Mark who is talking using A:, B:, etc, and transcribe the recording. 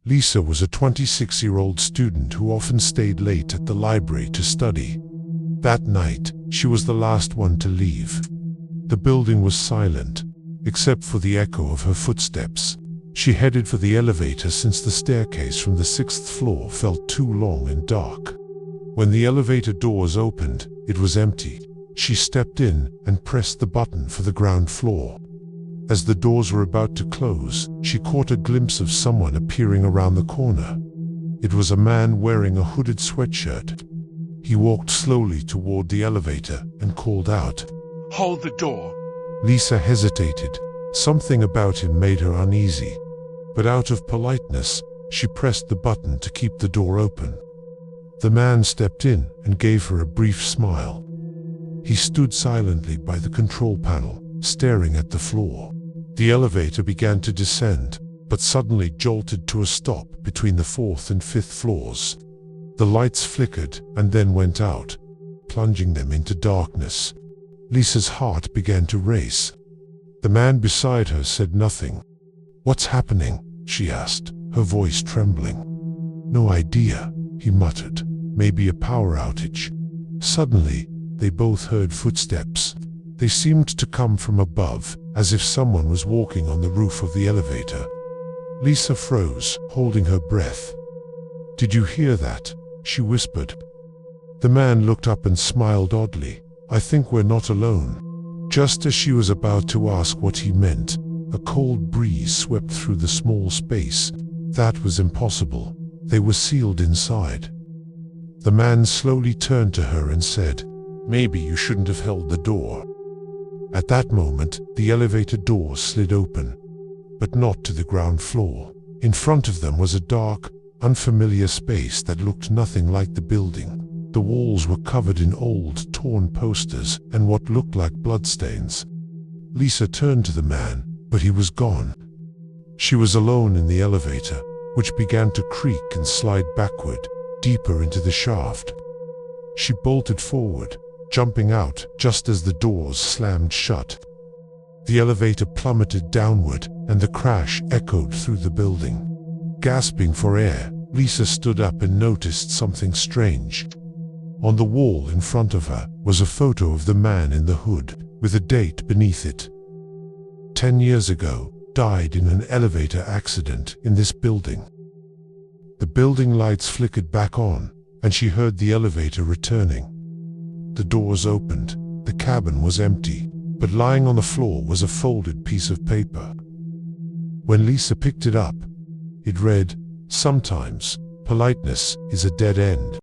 A: Lisa was a 26-year-old student who often stayed late at the library to study. That night, she was the last one to leave. The building was silent, except for the echo of her footsteps. She headed for the elevator since the staircase from the 6th floor felt too long and dark. When the elevator doors opened, it was empty. She stepped in and pressed the button for the ground floor. As the doors were about to close, she caught a glimpse of someone appearing around the corner. It was a man wearing a hooded sweatshirt. He walked slowly toward the elevator and called out,
B: "Hold the door."
A: Lisa hesitated. Something about him made her uneasy. But out of politeness, she pressed the button to keep the door open. The man stepped in and gave her a brief smile. He stood silently by the control panel, staring at the floor. The elevator began to descend, but suddenly jolted to a stop between the 4th and 5th floors. The lights flickered and then went out, plunging them into darkness. Lisa's heart began to race. The man beside her said nothing. "What's happening?" she asked, her voice trembling. "No idea," he muttered. "Maybe a power outage." Suddenly, they both heard footsteps. They seemed to come from above, as if someone was walking on the roof of the elevator. Lisa froze, holding her breath. "Did you hear that?" she whispered. The man looked up and smiled oddly. "I think we're not alone." Just as she was about to ask what he meant, a cold breeze swept through the small space. That was impossible. They were sealed inside. The man slowly turned to her and said, "Maybe you shouldn't have held the door." At that moment, the elevator doors slid open, but not to the ground floor. In front of them was a dark, unfamiliar space that looked nothing like the building. The walls were covered in old, torn posters and what looked like bloodstains. Lisa turned to the man, but he was gone. She was alone in the elevator, which began to creak and slide backward, deeper into the shaft. She bolted forward, jumping out just as the doors slammed shut. The elevator plummeted downward, and the crash echoed through the building. Gasping for air, Lisa stood up and noticed something strange. On the wall in front of her was a photo of the man in the hood, with a date beneath it. 10 years ago, died in an elevator accident in this building. The building lights flickered back on, and she heard the elevator returning. The doors opened. The cabin was empty, but lying on the floor was a folded piece of paper. When Lisa picked it up, it read, "Sometimes, politeness is a dead end."